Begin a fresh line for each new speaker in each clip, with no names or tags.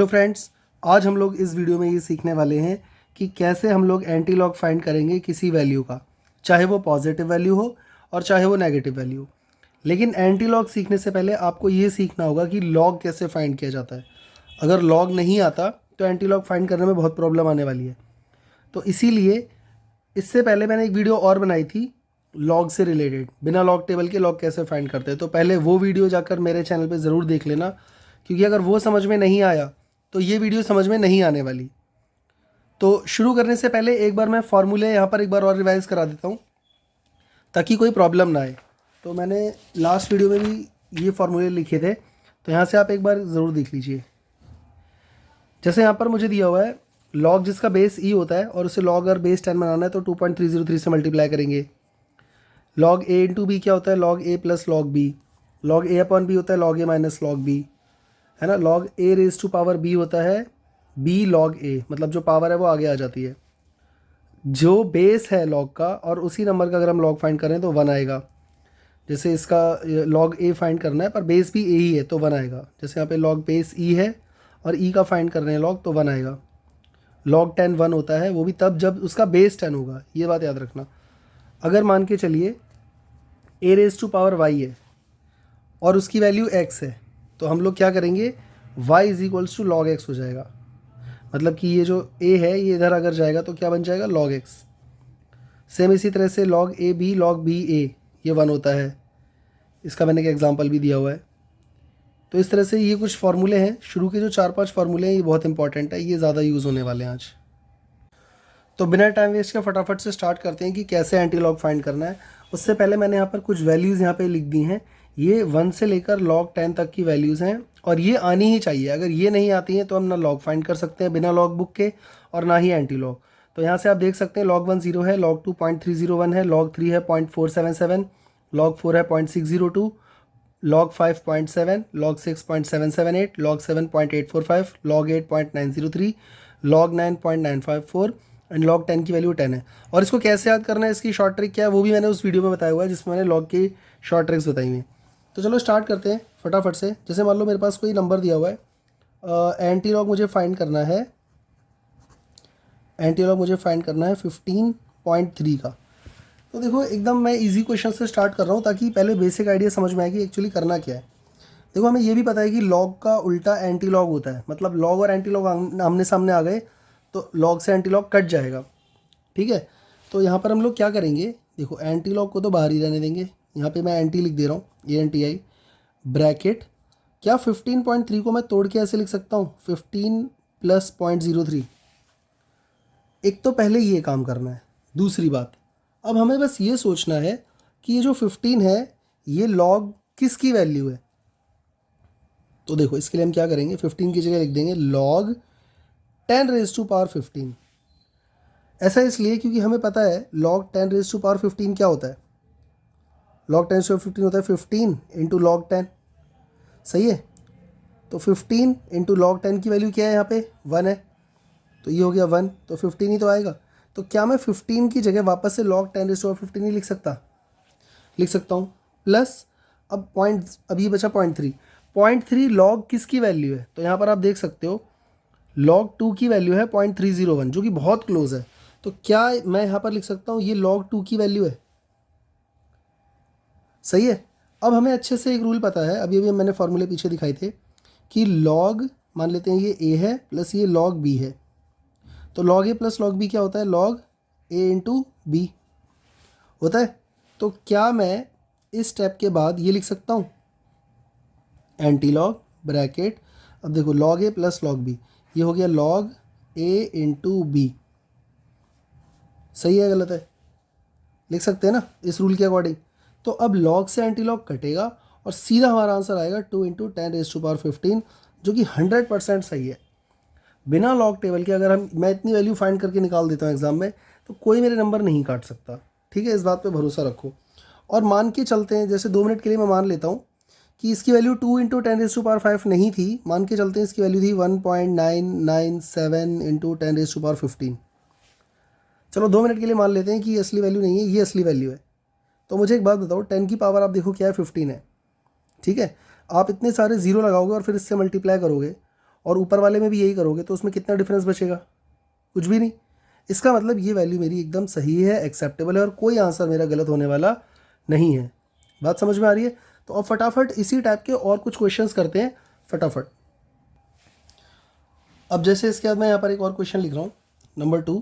Hello friends, आज हम लोग इस वीडियो में ये सीखने वाले हैं कि कैसे हम लोग एंटी लॉग फाइंड करेंगे किसी वैल्यू का, चाहे वो पॉजिटिव वैल्यू हो और चाहे वो नेगेटिव वैल्यू हो। लेकिन एंटी लॉग सीखने से पहले आपको ये सीखना होगा कि लॉग कैसे फाइंड किया जाता है। अगर लॉग नहीं आता तो एंटी लॉग फाइंड करने में बहुत प्रॉब्लम आने वाली है। तो इसीलिए इससे पहले मैंने एक वीडियो और बनाई थी लॉग से रिलेटेड, बिना लॉग टेबल के लॉग कैसे फाइंड करते हैं। तो पहले वो वीडियो जाकर मेरे चैनल पे ज़रूर देख लेना, क्योंकि अगर वो समझ में नहीं आया तो ये वीडियो समझ में नहीं आने वाली। तो शुरू करने से पहले एक बार मैं फार्मूले यहाँ पर एक बार और रिवाइज़ करा देता हूँ ताकि कोई प्रॉब्लम ना आए। तो मैंने लास्ट वीडियो में भी ये फार्मूले लिखे थे, तो यहाँ से आप एक बार ज़रूर देख लीजिए। जैसे यहाँ पर मुझे दिया हुआ है लॉग जिसका बेस ई होता है और उसे लॉग अगर बेस 10 बनाना है तो 2.303 से मल्टीप्लाई करेंगे। लॉग ए इंटू बी क्या होता है, log A plus log B. Log A upon B होता है log A minus log B, है ना। Log A raise to power B होता है बी लॉग ए, मतलब जो पावर है वो आगे आ जाती है। जो बेस है लॉग का और उसी नंबर का अगर हम लॉग फाइंड करें तो 1 आएगा। जैसे इसका लॉग ए फाइंड करना है पर बेस भी ए ही है तो 1 आएगा। जैसे यहाँ पे लॉग बेस ई है और ई का फाइंड कर रहे हैं लॉग, तो 1 आएगा। लॉग 10 1 होता है, वो भी तब जब उसका बेस 10 होगा, ये बात याद रखना। अगर मान के चलिए ए रेज टू पावर वाई है और उसकी वैल्यू एक्स है, तो हम लोग क्या करेंगे, y is equals to log X हो जाएगा। मतलब कि ये जो a है ये इधर अगर जाएगा तो क्या बन जाएगा, लॉग एक्स। सेम इसी तरह से log A B log B A, ये 1 होता है। इसका मैंने एक एग्जांपल भी दिया हुआ है। तो इस तरह से ये कुछ फार्मूले हैं, शुरू के जो 4-5 फार्मूले हैं ये बहुत इंपॉर्टेंट है, ये ज़्यादा यूज़ होने वाले हैं आज। तो बिना टाइम वेस्ट के फटाफट से स्टार्ट करते हैं कि कैसे एंटी लॉग फाइंड करना है। उससे पहले मैंने यहाँ पर कुछ वैल्यूज़ यहाँ पे लिख दी हैं। ये 1 से लेकर log 10 तक की वैल्यूज़ हैं और ये आनी ही चाहिए। अगर ये नहीं आती हैं तो हम ना लॉग फाइंड कर सकते हैं बिना लॉग बुक के और ना ही एंटी लॉग। तो यहाँ से आप देख सकते हैं log 1 0 है, log 2 0.301 है, log 3 है 0.477, log 4 है 0.602, log 5 0.7, log 6 0.778, log 7 0.845, log 8 0.903, log 9 0.954 and log 10 की वैल्यू 10 है। और इसको कैसे याद करना है, इसकी शॉर्ट ट्रिक क्या है, वो भी मैंने उस वीडियो में बताया हुआ है जिसमें मैंने log की शॉर्ट ट्रिक्स बताई हुई हैं। तो चलो स्टार्ट करते हैं फटाफट से। जैसे मान लो मेरे पास कोई नंबर दिया हुआ है, एंटी लॉग मुझे फाइंड करना है, एंटी लॉग मुझे फाइंड करना है 15.3 का। तो देखो एकदम मैं इजी क्वेश्चन से स्टार्ट कर रहा हूँ ताकि पहले बेसिक आइडिया समझ में आए कि एक्चुअली करना क्या है। देखो हमें ये भी पता है कि लॉग का उल्टा एंटी लॉग होता है, मतलब लॉग और एंटी लॉग आमने सामने आ गए तो लॉग से एंटी लॉग कट जाएगा, ठीक है। तो यहाँ पर हम लोग क्या करेंगे, देखो एंटी लॉग को तो बाहर ही रहने देंगे। यहाँ पे मैं एंटी लिख दे रहा हूँ, A N T I bracket. क्या 15.3 को मैं तोड़ के ऐसे लिख सकता हूँ 15 प्लस 0.03। एक तो पहले ये काम करना है। दूसरी बात, अब हमें बस ये सोचना है कि ये जो 15 है ये लॉग किसकी वैल्यू है। तो देखो इसके लिए हम क्या करेंगे, 15 की जगह लिख देंगे लॉग 10 रेज टू पावर 15। ऐसा इसलिए क्योंकि हमें पता है log 10 रेज टू पावर 15 क्या होता है, log 10 रेज टू 15 होता है 15 इंटू लॉग 10, सही है। तो 15 इंटू लॉग 10 की वैल्यू क्या है, यहाँ पे 1 है, तो ये हो गया 1, तो 15 ही तो आएगा। तो क्या मैं 15 की जगह वापस से log 10 रेज टू पावर 15 ही लिख सकता हूँ। प्लस अब ये बचा 0.3 लॉग किसकी वैल्यू है, तो यहाँ पर आप देख सकते हो log 2 की वैल्यू है 0.301 जो कि बहुत क्लोज है। तो क्या मैं यहाँ पर लिख सकता हूँ ये log 2 की वैल्यू है, सही है। अब हमें अच्छे से एक रूल पता है, अभी मैंने फॉर्मूले पीछे दिखाए थे कि log, मान लेते हैं ये a है प्लस ये log b है, तो log a plus log b क्या होता है, log a इंटू बी होता है। तो क्या मैं इस स्टेप के बाद ये लिख सकता हूँ एंटी लॉग ब्रैकेट, अब देखो log a plus log b, ये हो गया log a इंटू बी, सही है गलत है, लिख सकते हैं ना इस रूल के अकॉर्डिंग। तो अब log से एंटी लॉग कटेगा और सीधा हमारा आंसर आएगा 2 इंटू 10 रेज टू पावर 15, जो कि 100% सही है। बिना लॉग टेबल के अगर मैं इतनी वैल्यू फाइंड करके निकाल देता हूँ एग्जाम में तो कोई मेरे नंबर नहीं काट सकता, ठीक है। इस बात पे भरोसा रखो। और मान के चलते हैं, जैसे 2 मिनट के लिए मैं मान लेता हूँ कि इसकी value 2 into 10 raise to power 5 नहीं थी, मान के चलते हैं इसकी वैल्यू थी 1.997 इंटू 10 रेज टू पावर 15। चलो 2 मिनट के लिए मान लेते हैं कि ये असली वैल्यू नहीं है, ये असली वैल्यू है। तो मुझे एक बात बताओ, 10 की पावर आप देखो क्या है, 15 है, ठीक है। आप इतने सारे ज़ीरो लगाओगे और फिर इससे मल्टीप्लाई करोगे और ऊपर वाले में भी यही करोगे तो उसमें कितना डिफरेंस बचेगा? कुछ भी नहीं। इसका मतलब ये वैल्यू मेरी एकदम सही है, एक्सेप्टेबल है और कोई आंसर मेरा गलत होने वाला नहीं है। बात समझ में आ रही है? तो अब फटाफट इसी टाइप के और कुछ क्वेश्चंस करते हैं फटाफट। अब जैसे इसके बाद मैं यहाँ पर एक और क्वेश्चन लिख रहा हूँ, नंबर 2।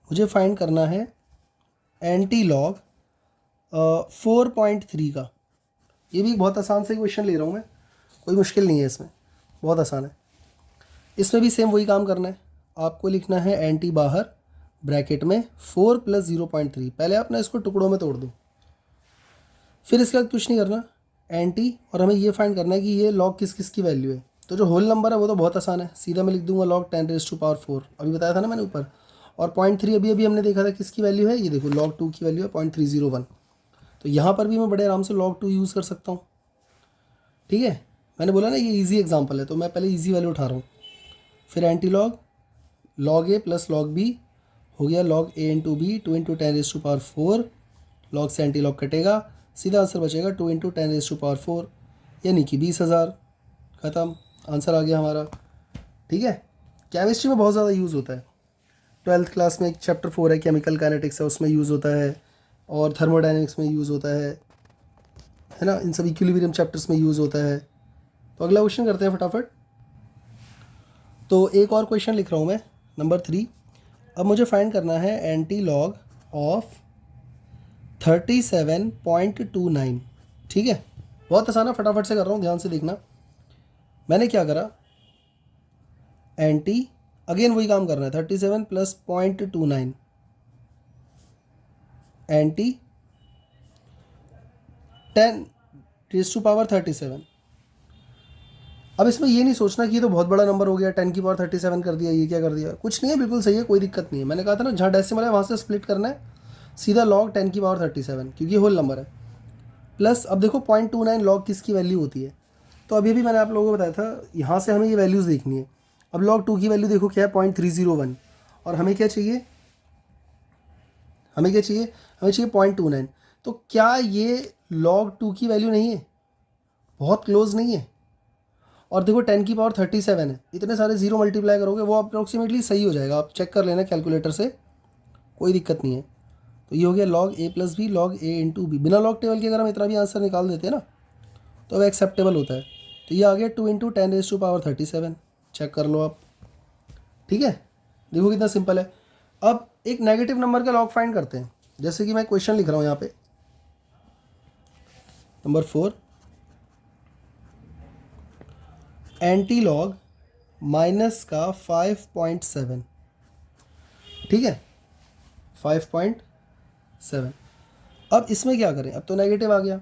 मुझे फाइंड करना है एंटी लॉग 4.3 का। ये भी बहुत आसान से क्वेश्चन ले रहा हूँ मैं, कोई मुश्किल नहीं है इसमें, बहुत आसान है। इसमें भी सेम वही काम करना है। आपको लिखना है एंटी बाहर ब्रैकेट में 4 + 0.3। पहले आप ना इसको टुकड़ों में तोड़ दो, फिर इसके बाद कुछ नहीं करना, एंटी, और हमें ये फाइंड करना है कि ये लॉग किस किस की वैल्यू है। तो जो होल नंबर है वो तो बहुत आसान है, सीधा मैं लिख दूंगा log 10⁴ अभी बताया था ना मैंने ऊपर। और 0.3 अभी अभी हमने देखा था किसकी वैल्यू है, ये देखो log 2 की वैल्यू है 0.301। तो यहाँ पर भी मैं बड़े आराम से log 2 यूज़ कर सकता हूँ। ठीक है, मैंने बोला ना ये ईजी एग्जाम्पल है, तो मैं पहले ईजी वैल्यू उठा रहा हूँ। फिर anti log log a + log b हो गया log a × b 2 × 10⁴। log से एंटी लॉग कटेगा, सीधा आंसर बचेगा 2 × 10⁴, यानी कि 20,000। ख़त्म, आंसर आ गया हमारा। ठीक है, केमिस्ट्री में बहुत ज़्यादा यूज़ होता है। 12th क्लास में एक चैप्टर 4 है केमिकल काइनेटिक्स है, उसमें यूज़ होता है, और थर्मोडायनेमिक्स में यूज़ होता है ना, इन सब इक्विलिब्रियम चैप्टर्स में यूज़ होता है। तो अगला क्वेश्चन करते हैं फटाफट। तो एक और क्वेश्चन लिख रहा हूँ मैं, नंबर 3। अब मुझे फाइंड करना है एंटी लॉग ऑफ 37.29। ठीक है, बहुत आसान है, फटाफट से कर रहा हूँ, ध्यान से देखना। मैंने क्या करा, एंटी, अगेन वही काम करना है, 37 + 0.29 एंटी 10⁻37। अब इसमें ये नहीं सोचना कि ये तो बहुत बड़ा नंबर हो गया, 10⁻37 कर दिया, ये क्या कर दिया, कुछ नहीं है, बिल्कुल सही है, कोई दिक्कत नहीं है। मैंने कहा था ना जहाँ डेसिमल है वहाँ से स्प्लिट करना है, सीधा log 10⁻37 क्योंकि होल नंबर है, प्लस अब देखो 0.29 log किसकी वैल्यू होती है। तो अभी भी मैंने आप लोगों को बताया था, यहाँ से हमें ये वैल्यूज़ देखनी है। अब log 2 की वैल्यू देखो क्या है, 0.301, और हमें क्या चाहिए, हमें चाहिए 0.29। तो क्या ये log 2 की वैल्यू नहीं है, बहुत क्लोज नहीं है। और देखो 10⁻37 है, इतने सारे जीरो मल्टीप्लाई करोगे वो अप्रोक्सीमेटली सही हो जाएगा, आप चेक कर लेना कैलकुलेटर से, कोई दिक्कत नहीं है। तो ये हो गया log a + b log a × b। बिना लॉग टेबल के अगर हम इतना भी आंसर निकाल देते हैं ना तो वह एक्सेप्टेबल होता है। तो ये आ गया 2 × 10⁻37, चेक कर लो आप। ठीक है, देखो कितना सिंपल है। अब एक नेगेटिव नंबर का लॉग फाइंड करते हैं, जैसे कि मैं क्वेश्चन लिख रहा हूँ यहाँ पे, नंबर 4, एंटी लॉग -5.7। ठीक है, 5.7। अब इसमें क्या करें, अब तो नेगेटिव आ गया,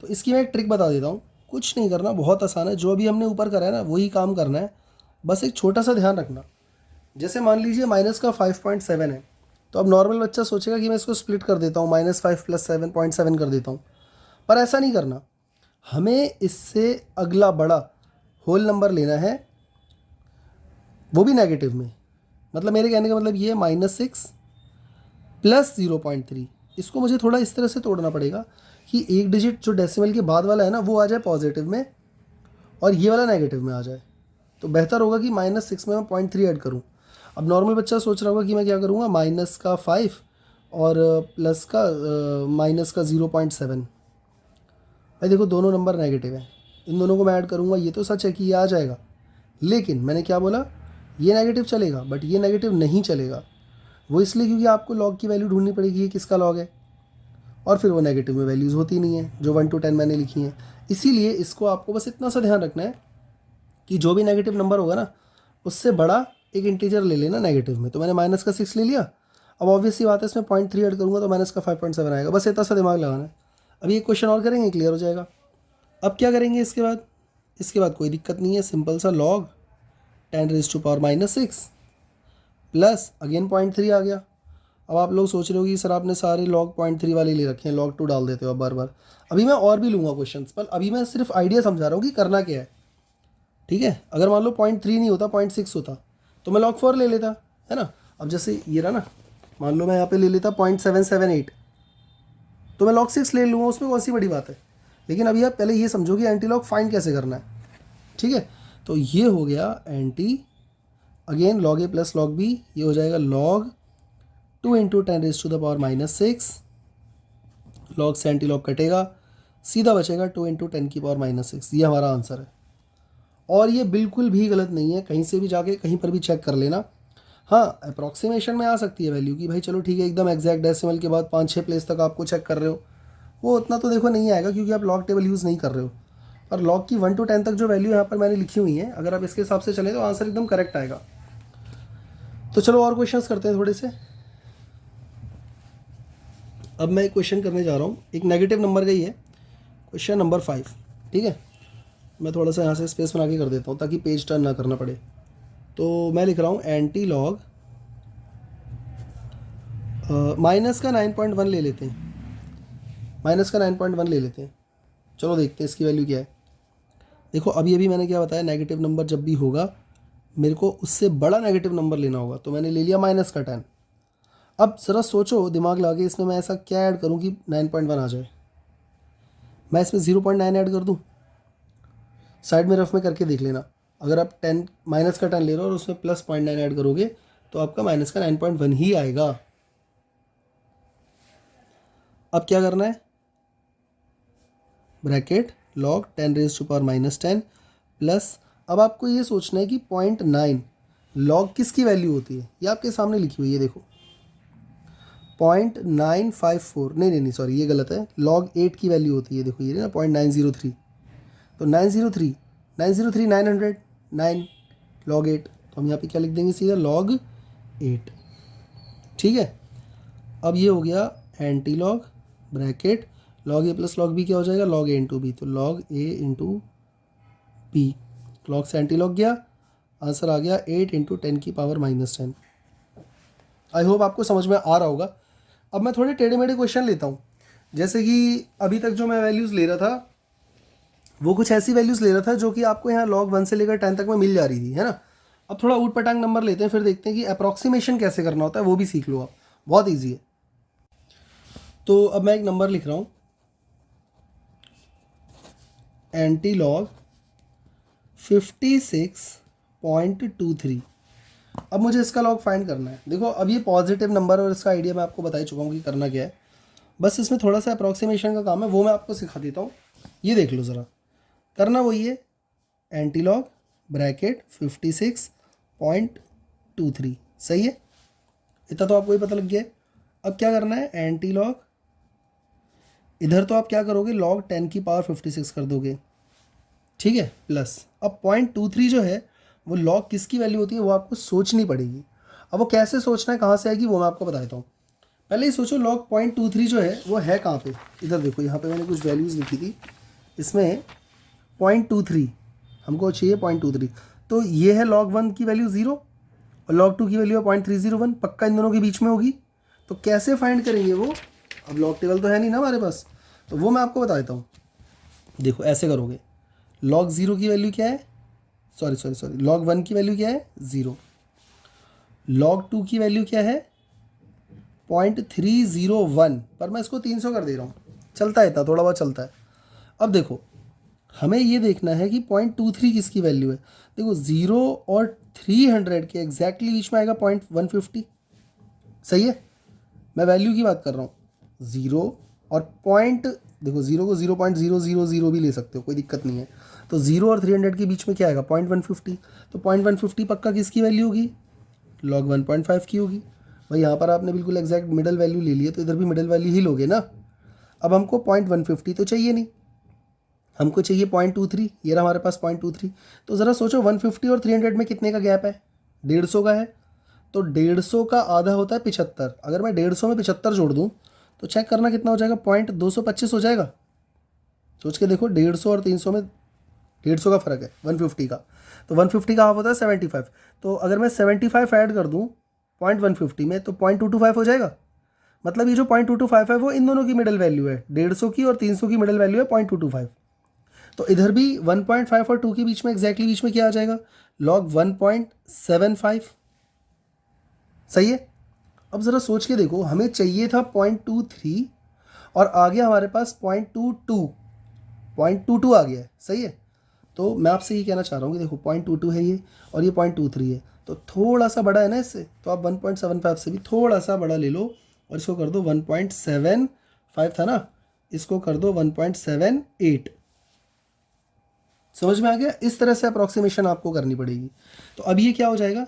तो इसकी मैं एक ट्रिक बता देता हूँ। कुछ नहीं करना, बहुत आसान है, जो अभी हमने ऊपर करा है ना वही काम करना है। बस एक छोटा सा ध्यान रखना, जैसे मान लीजिए -5.7 है, तो अब नॉर्मल बच्चा सोचेगा कि मैं इसको स्प्लिट कर देता हूँ, -5 + 7.7 कर देता हूँ, पर ऐसा नहीं करना। हमें इससे अगला बड़ा होल नंबर लेना है, वो भी नेगेटिव में। मतलब मेरे कहने का मतलब ये है -6 + 0.3। इसको मुझे थोड़ा इस तरह से तोड़ना पड़ेगा कि एक डिजिट जो डेसिमल के बाद वाला है ना वो आ जाए पॉजिटिव में और ये वाला नेगेटिव में आ जाए। तो बेहतर होगा कि -6 में मैं 0.3 ऐड करूँ। अब नॉर्मल बच्चा सोच रहा होगा कि मैं क्या करूँगा, -5 और प्लस का -0.7। भाई देखो दोनों नंबर नेगेटिव है, इन दोनों को मैं ऐड करूँगा, ये तो सच है कि ये आ जाएगा, लेकिन मैंने क्या बोला, ये नेगेटिव चलेगा बट ये नेगेटिव नहीं चलेगा। वो इसलिए क्योंकि आपको लॉग की वैल्यू ढूंढनी पड़ेगी, ये किसका लॉग है, और फिर वो नेगेटिव में वैल्यूज़ होती नहीं है जो 1 to 10 मैंने लिखी हैं। इसीलिए इसको आपको बस इतना सा ध्यान रखना है कि जो भी नेगेटिव नंबर होगा ना उससे बड़ा एक इंटीजर ले लेना नेगेटिव में। तो मैंने -6 ले लिया, अब ऑब्वियसली बात है इसमें 0.3 ऐड करूँगा तो -5.7 आएगा। बस इतना सा दिमाग लगाना है। अभी एक क्वेश्चन और करेंगे, क्लियर हो जाएगा। अब क्या करेंगे इसके बाद, इसके बाद कोई दिक्कत नहीं है, सिंपल सा log 10⁻⁻6 प्लस अगेन 0.3 आ गया। अब आप लोग सोच रहे हो कि सर आपने सारे log 0.3 वाले ले रखे हैं, log 2 डाल देते हो आप बार बार। अभी मैं और भी लूँगा क्वेश्चंस, पर अभी मैं सिर्फ आइडिया समझा रहा हूँ कि करना क्या है। ठीक है, अगर मान लो 0.3 नहीं होता 0.6 होता तो मैं log 4 ले लेता, है ना। अब जैसे ये रहा ना, मान लो मैं यहाँ पे ले लेता 0.778 तो मैं log 6 ले लूँगा, उसमें कौन सी बड़ी बात है। लेकिन अभी आप पहले ये समझो कि एंटी लॉग फाइंड कैसे करना है। ठीक है, तो ये हो गया anti, again log A plus log B, ये हो जाएगा लॉग 2 इंटू 10⁻⁻6, लॉग से एंटी लॉग कटेगा, सीधा बचेगा 2 इंटू 10⁻⁻6। ये हमारा आंसर है। और ये बिल्कुल भी गलत नहीं है, कहीं से भी जाके कहीं पर भी चेक कर लेना। हाँ, अप्रॉक्सीमेशन में आ सकती है वैल्यू कि भाई चलो ठीक है, एकदम एग्जैक्ट डेसिमल के बाद 5-6 प्लेस तक आपको चेक कर रहे हो, वो उतना तो देखो नहीं आएगा क्योंकि आप लॉग टेबल यूज़ नहीं कर रहे हो। और लॉग की 1 to 10 तक जो वैल्यू यहाँ पर मैंने लिखी हुई है, अगर आप इसके हिसाब से चलें तो आंसर एकदम करेक्ट आएगा। तो चलो और क्वेश्चंस करते हैं थोड़े से। अब मैं एक क्वेश्चन करने जा रहा हूँ, एक नेगेटिव नंबर का ही है, क्वेश्चन नंबर 5। ठीक है, मैं थोड़ा सा यहाँ से स्पेस बना के कर देता हूँ ताकि पेज टर्न ना करना पड़े। तो मैं लिख रहा हूँ एंटी लॉग माइनस का 9.1 ले लेते हैं, माइनस का 9.1 ले लेते हैं। चलो देखते हैं इसकी वैल्यू क्या है। देखो अभी मैंने क्या बताया, नेगेटिव नंबर जब भी होगा मेरे को उससे बड़ा नेगेटिव नंबर लेना होगा, तो मैंने ले लिया माइनस का 10। अब ज़रा सोचो दिमाग लगा के, इसमें मैं ऐसा क्या ऐड करूँ कि 9.1 आ जाए। मैं इसमें 0.9 ऐड कर दूँ, साइड में रफ में करके देख लेना। अगर आप 10 माइनस का 10 ले रहे हो और उसमें प्लस 0.9 ऐड करोगे तो आपका माइनस का 9.1 ही आएगा। अब क्या करना है, ब्रैकेट log 10⁻⁻10 प्लस, अब आपको ये सोचना है कि 0.9 log किसकी वैल्यू होती है, ये आपके सामने लिखी हुई है, देखो 0.954, नहीं सॉरी ये गलत है, log 8 की वैल्यू होती है, देखो ये ना 0.903, तो 903 900 9 log 8, तो हम यहाँ पे क्या लिख देंगे सीधा log 8। ठीक है, अब ये हो गया anti log, bracket log a plus log b क्या हो जाएगा, log a इंटू बी, तो log a into B, log से एंटी लॉग गया, आंसर आ गया 8 इंटू 10⁻⁻10। आई होप आपको समझ में आ रहा होगा। अब मैं थोड़े टेढ़े मेढ़े क्वेश्चन लेता हूँ, जैसे कि अभी तक जो मैं वैल्यूज़ ले रहा था वो कुछ ऐसी वैल्यूज़ ले रहा था जो कि आपको यहाँ log 1 से लेकर 10 तक में मिल जा रही थी, है ना। अब थोड़ा ऊट पटांग नंबर लेते हैं, फिर देखते हैं कि अप्रॉक्सीमेशन कैसे करना होता है, वो भी सीख लो आप, बहुत ईजी है। तो अब मैं एक नंबर लिख रहा हूँ, एंटी लॉग 56.23। अब मुझे इसका लॉग फाइंड करना है। देखो अब ये पॉजिटिव नंबर और इसका आइडिया मैं आपको बता ही चुका हूँ कि करना क्या है, बस इसमें थोड़ा सा अप्रॉक्सीमेशन का काम है, वो मैं आपको सिखा देता हूँ। ये देख लो ज़रा, करना वही है, एंटी लॉग ब्रैकेट 56.23, सही है, इतना तो आपको ही पता लग गया है। अब क्या करना है, एंटी लॉग, इधर तो आप क्या करोगे, log 10⁻56 कर दोगे, ठीक है, प्लस अब 0.23 जो है वो log किसकी वैल्यू होती है वो आपको सोचनी पड़ेगी। अब वो कैसे सोचना है, कहाँ से आएगी, वो मैं आपको बता देता हूँ। पहले ही सोचो log 0.23 जो है वो है कहाँ पे, इधर देखो, यहाँ पे मैंने कुछ वैल्यूज़ लिखी थी, इसमें 0.23 हमको चाहिए, 0.23, तो ये है log 1 की वैल्यू 0 और log 2 की वैल्यू है 0.301, पक्का इन दोनों के बीच में होगी। तो कैसे फाइंड करेंगे वो, अब लॉग टेबल तो है नहीं ना हमारे पास, तो वो मैं आपको बता देता हूँ। देखो ऐसे करोगे, log 0 की वैल्यू क्या है, सॉरी log 1 की वैल्यू क्या है 0, log 2 की वैल्यू क्या है 0.301, पर मैं इसको 300 कर दे रहा हूँ, चलता है, इतना थोड़ा बहुत चलता है। अब देखो हमें ये देखना है कि 0.23 किसकी वैल्यू है। देखो 0 और 300 के एग्जैक्टली बीच में आएगा 0.150, सही है, मैं वैल्यू की बात कर रहा हूँ। 0 और पॉइंट, देखो 0 को 0.000 भी ले सकते हो, कोई दिक्कत नहीं है। तो 0 और 300 के बीच में क्या आएगा 0.150, तो 0.150 पक्का किसकी वैल्यू होगी, log 1.5 की होगी। भाई यहाँ पर आपने बिल्कुल एग्जैक्ट मिडल वैल्यू ले लिया, तो इधर भी मिडल वैल्यू ही लोगे ना। अब हमको 0.150 तो चाहिए नहीं, हमको चाहिए 0.23, ये रहा हमारे पास 0.23। तो ज़रा सोचो 150 और 300 में कितने का गैप है, 150 का है, तो 150 का आधा होता है 75, अगर मैं 150 में 75 जोड़ दूँ तो चेक करना कितना हो जाएगा, 0.225 हो जाएगा। सोच के देखो, 150 और 300 में 150 का फ़र्क है 150 का, तो 150 का हाफ होता है 75, तो अगर मैं 75 ऐड कर दूँ 0.150 में तो 0.225 हो जाएगा। मतलब ये जो 0.225 है वो इन दोनों की मिडल वैल्यू है, 150 की और 300 की मिडल वैल्यू है 0.225। तो इधर भी 1.5 और 2 के बीच में एग्जैक्टली बीच में क्या आ जाएगा, log 1.75, सही है। अब ज़रा सोच के देखो, हमें चाहिए था 0.23 और आ गया हमारे पास 0.22 आ गया है, सही है। तो मैं आपसे ये कहना चाह रहा हूँ कि देखो 0.22 है ये और ये 0.23 है, तो थोड़ा सा बड़ा है ना इससे, तो आप 1.75 से भी थोड़ा सा बड़ा ले लो और इसको कर दो 1.75 था ना, इसको कर दो 1.78। समझ में आ गया? इस तरह से अप्रॉक्सीमेशन आपको करनी पड़ेगी। तो अब ये क्या हो जाएगा,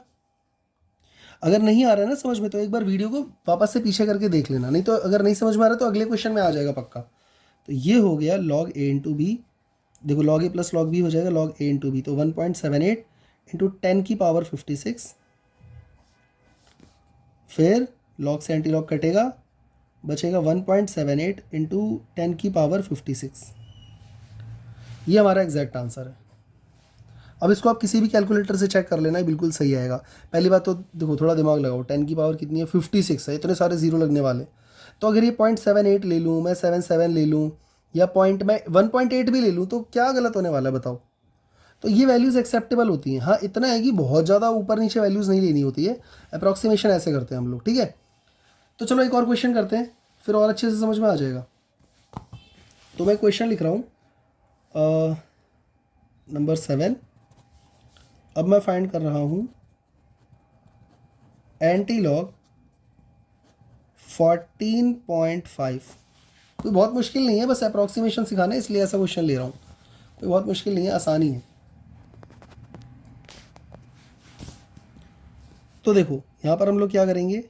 अगर नहीं आ रहा है ना समझ में तो एक बार वीडियो को वापस से पीछे करके देख लेना, नहीं तो अगर नहीं समझ में आ रहा तो अगले क्वेश्चन में आ जाएगा पक्का। तो ये हो गया log a इंटू बी, देखो log a plus log b हो जाएगा log a इंटू बी, तो 1.78 इंटू 10 की पावर 56, फिर log से एंटी लॉग कटेगा, बचेगा 1.78 इंटू 10 की पावर 56। ये हमारा एग्जैक्ट आंसर है। अब इसको आप किसी भी कैलकुलेटर से चेक कर लेना है, बिल्कुल सही आएगा। पहली बात तो देखो थोड़ा दिमाग लगाओ, 10 की पावर कितनी है, 56 है, इतने सारे जीरो लगने वाले। तो अगर ये 0.78 ले लूँ, मैं 77 ले लूँ, या पॉइंट मैं 1.8 भी ले लूँ, तो क्या गलत होने वाला है बताओ? तो ये वैल्यूज़ एक्सेप्टेबल होती हैं। हाँ इतना है कि बहुत ज़्यादा ऊपर नीचे वैल्यूज़ नहीं लेनी होती है, अप्रॉक्सीमेशन ऐसे करते हैं हम लोग, ठीक है। तो चलो एक और क्वेश्चन करते हैं, फिर और अच्छे से समझ में आ जाएगा। तो मैं क्वेश्चन लिख रहा हूँ नंबर 7। अब मैं फाइंड कर रहा हूँ एंटी लॉग 14.5। कोई बहुत मुश्किल नहीं है, बस अप्रॉक्सीमेशन सिखाना है इसलिए ऐसा क्वेश्चन ले रहा हूँ। कोई बहुत मुश्किल नहीं है, आसानी है। तो देखो यहाँ पर हम लोग क्या करेंगे,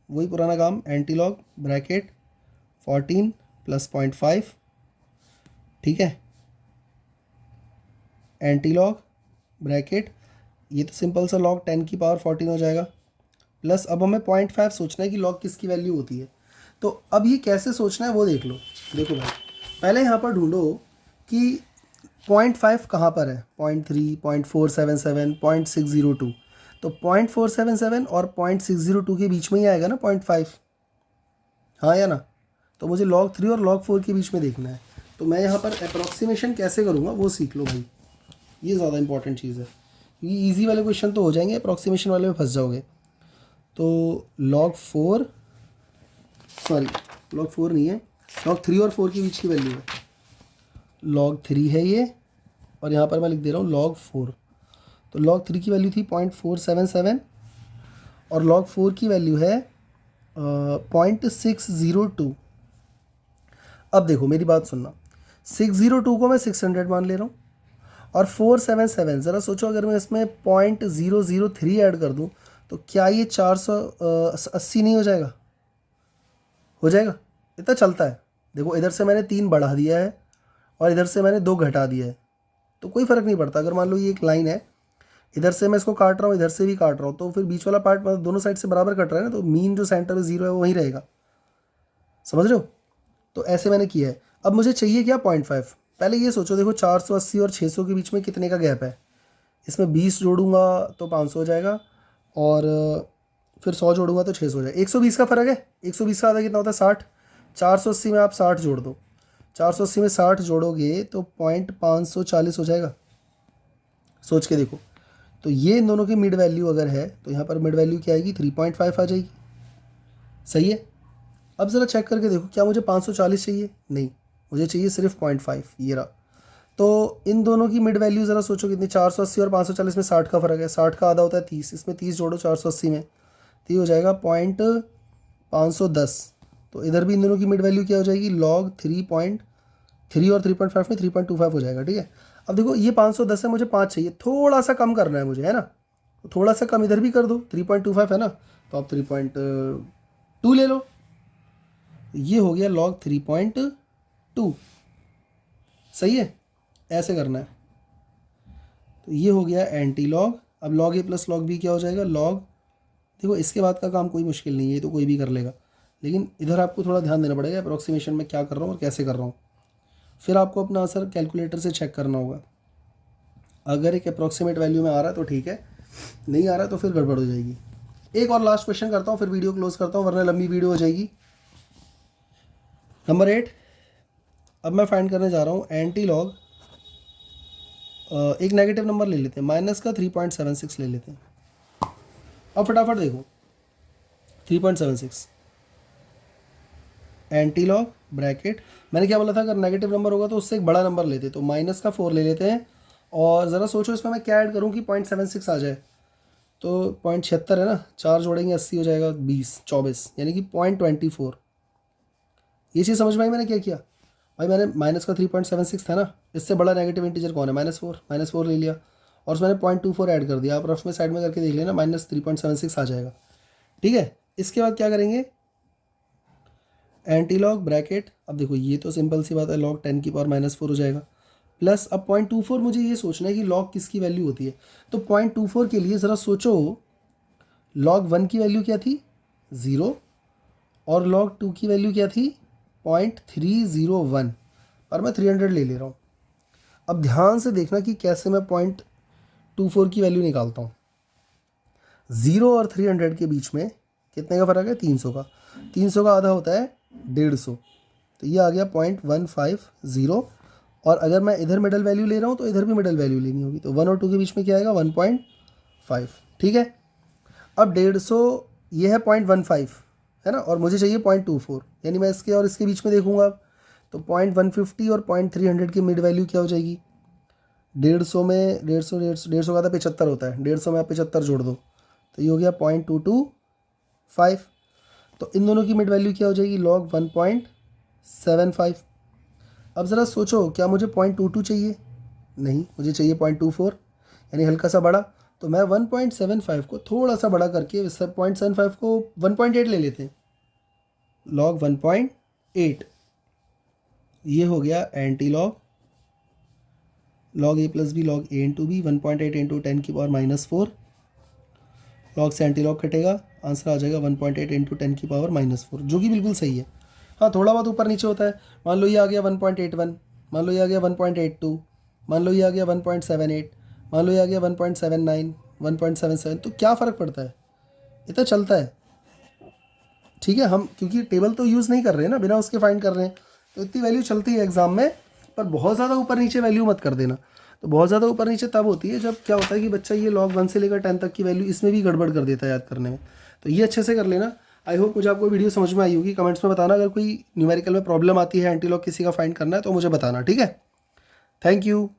वही पुराना काम, एंटी लॉग ब्रैकेट 14 प्लस 0.5, ठीक है, एंटी लॉग ब्रैकेट, ये तो सिंपल सा लॉग 10 की पावर 14 हो जाएगा, प्लस अब हमें 0.5 सोचना है कि लॉग किसकी वैल्यू होती है। तो अब ये कैसे सोचना है वो देख लो। देखो भाई पहले यहाँ पर ढूंढो कि 0.5 कहाँ पर है, 0.3, 0.477, 0.602। तो 0.477 और 0.602 के बीच में ही आएगा ना 0.5, हाँ या ना? तो मुझे log 3 और log 4 के बीच में देखना है। तो मैं यहाँ पर अप्रॉक्सीमेशन कैसे करूँगा वो सीख लो भाई, ये ज़्यादा इंपॉर्टेंट चीज़ है। ये ईजी वाले क्वेश्चन तो हो जाएंगे, अप्रॉक्सीमेशन वाले में फंस जाओगे। तो log 4 सॉरी log 4 नहीं है, log 3 और 4 के बीच की वैल्यू है, log 3 है ये, और यहाँ पर मैं लिख दे रहा हूँ log 4। तो log 3 की वैल्यू थी 0.477 और log 4 की वैल्यू है 0.602। अब देखो मेरी बात सुनना, 602 को मैं 600 मान ले रहा हूँ, और 477 ज़रा सोचो अगर मैं इसमें 0.003 ऐड कर दूँ तो क्या ये 480 नहीं हो जाएगा? हो जाएगा, इतना चलता है। देखो इधर से मैंने 3 बढ़ा दिया है और इधर से मैंने 2 घटा दिया है, तो कोई फ़र्क नहीं पड़ता। अगर मान लो ये एक लाइन है, इधर से मैं इसको काट रहा हूँ, इधर से भी काट रहा हूँ, तो फिर बीच वाला पार्ट मतलब दोनों साइड से बराबर कट रहा है ना, तो मीन जो सेंटर में 0 है वो वहीं रहेगा। समझ रहे हो? तो ऐसे मैंने किया है। अब मुझे चाहिए क्या, 0.5। पहले ये सोचो, देखो 480 और 600 के बीच में कितने का गैप है, इसमें 20 जोड़ूंगा तो 500 हो जाएगा, और फिर 100 जोड़ूंगा तो 600 हो जाएगा। 120 का फ़र्क है, 120 का आधा कितना होता है, 60। 480 में आप 60 जोड़ दो, 480 में 60 जोड़ोगे तो 540 हो जाएगा। सोच के देखो, तो ये इन दोनों की मिड वैल्यू अगर है तो यहाँ पर मिड वैल्यू क्या आएगी, 3.5 आ जाएगी। सही है। अब ज़रा चेक करके देखो, क्या मुझे 540 चाहिए? नहीं, मुझे चाहिए सिर्फ 0.5, ये रहा। तो इन दोनों की मिड वैल्यू ज़रा सोचो कितनी, 480 और 540 में 60 का फ़र्क है, 60 का आधा होता है 30, इसमें 30 जोड़ो 480 में, तो ये हो जाएगा 510। तो इधर भी इन दोनों की मिड वैल्यू क्या हो जाएगी, log 3.3 और 3.5 में 3.25 हो जाएगा, ठीक है। अब देखो ये 510 है, मुझे 5 चाहिए, थोड़ा सा कम करना है मुझे, है ना, तो थोड़ा सा कम इधर भी कर दो, 3.25 है ना, तो आप 3.2 ले लो। ये हो गया log 3.2, सही है, ऐसे करना है। तो ये हो गया एंटी लॉग। अब log a plus log b क्या हो जाएगा, log, देखो इसके बाद का काम कोई मुश्किल नहीं है, ये तो कोई भी कर लेगा, लेकिन इधर आपको थोड़ा ध्यान देना पड़ेगा अप्रॉक्सीमेशन में क्या कर रहा हूँ और कैसे कर रहा हूँ। फिर आपको अपना आंसर कैलकुलेटर से चेक करना होगा। अगर एक अप्रॉक्सीमेट वैल्यू में आ रहा है तो ठीक है, नहीं आ रहा है तो फिर गड़बड़ हो जाएगी। एक और लास्ट क्वेश्चन करता हूँ, फिर वीडियो क्लोज करता हूँ, वरना लंबी वीडियो हो जाएगी। नंबर 8। अब मैं फाइंड करने जा रहा हूँ एंटी लॉग, एक नेगेटिव नंबर ले लेते हैं, माइनस का 3.76 ले लेते हैं। अब फटाफट देखो, 3.76 एंटी लॉग ब्रैकेट, मैंने क्या बोला था, अगर नेगेटिव नंबर होगा तो उससे एक बड़ा नंबर लेते, तो -4 ले लेते हैं और ज़रा सोचो इसमें मैं क्या ऐड करूँ कि 0.76 आ जाए। तो 0.76 है ना, 4 जोड़ेंगे 80 हो जाएगा, 24 यानी कि 0.24। ये चीज़ समझ में आई मैंने क्या किया भाई? मैंने माइनस का 3.76 था ना, इससे बड़ा नेगेटिव इंटीजर कौन है? -4 ले लिया और उसमें मैंने 0.24 ऐड कर दिया। आप रफ में साइड में करके देख लेना, -3.76 आ जाएगा। ठीक है, इसके बाद क्या करेंगे? Anti log bracket. अब देखो ये तो सिंपल सी बात है, log 10 की पावर -4 हो जाएगा प्लस अब 0.24 मुझे ये सोचना है कि log किसकी वैल्यू होती है। तो 0.24 के लिए ज़रा सोचो, log 1 की वैल्यू क्या थी? 0 और log 2 की वैल्यू क्या थी? 0.301 और मैं 300 ले रहा हूँ। अब ध्यान से देखना कि कैसे मैं 0.24 की वैल्यू निकालता हूँ। 0 और 300 के बीच में कितने का फ़र्क है? 300 का। 300 का आधा होता है 150, तो ये आ गया 0.150। और अगर मैं इधर मिडल वैल्यू ले रहा हूँ तो इधर भी मिडल वैल्यू लेनी होगी, तो 1 और 2 के बीच में क्या आएगा? 1.5। ठीक है, अब 150 ये है 0.15 है ना, और मुझे चाहिए 0.24, यानी मैं इसके और इसके बीच में देखूंगा अब। तो 0.150 और 0.300 की मिड वैल्यू क्या हो जाएगी? 150 में 150 का तो 75 होता है, 150 में आप 75 जोड़ दो तो ये हो गया 0.225। तो इन दोनों की मिड वैल्यू क्या हो जाएगी? log 1.75। अब ज़रा सोचो, क्या मुझे 0.22 चाहिए? नहीं, मुझे चाहिए 0.24, यानी हल्का सा बड़ा। तो मैं 1.75 को थोड़ा सा बड़ा करके 0.75 को 1.8 ले लेते हैं, log 1.8। ये हो गया anti log a plus B log a into B, 1.8 into 10 की पावर -4। लॉग से एंटी लॉग कटेगा, आंसर आ जाएगा 1.8 इंटू 10 की पावर -4, जो कि बिल्कुल सही है। हाँ, थोड़ा बहुत ऊपर नीचे होता है। मान लो ये आ गया 1.81, मान लो ये आ गया 1.82, मान लो ये आ गया 1.78, मान लो ये आ गया 1.79, 1.77, तो क्या फ़र्क पड़ता है? ये तो चलता है। ठीक है, हम क्योंकि टेबल तो यूज़ नहीं कर रहे हैं ना, बिना उसके फाइंड कर रहे हैं, तो इतनी वैल्यू चलती है एग्ज़ाम में। पर बहुत ज़्यादा ऊपर नीचे वैल्यू मत कर देना। तो बहुत ज़्यादा ऊपर नीचे तब होती है जब क्या होता है कि बच्चा ये log 1 से लेकर 10 तक की वैल्यू इसमें भी गड़बड़ कर देता है याद करने में। तो ये अच्छे से कर लेना। आई होप मुझे आपको वीडियो समझ में आई होगी। कमेंट्स में बताना अगर कोई न्यूमेरिकल में प्रॉब्लम आती है, एंटी लॉग किसी का फाइंड करना है तो मुझे बताना। ठीक है, थैंक यू।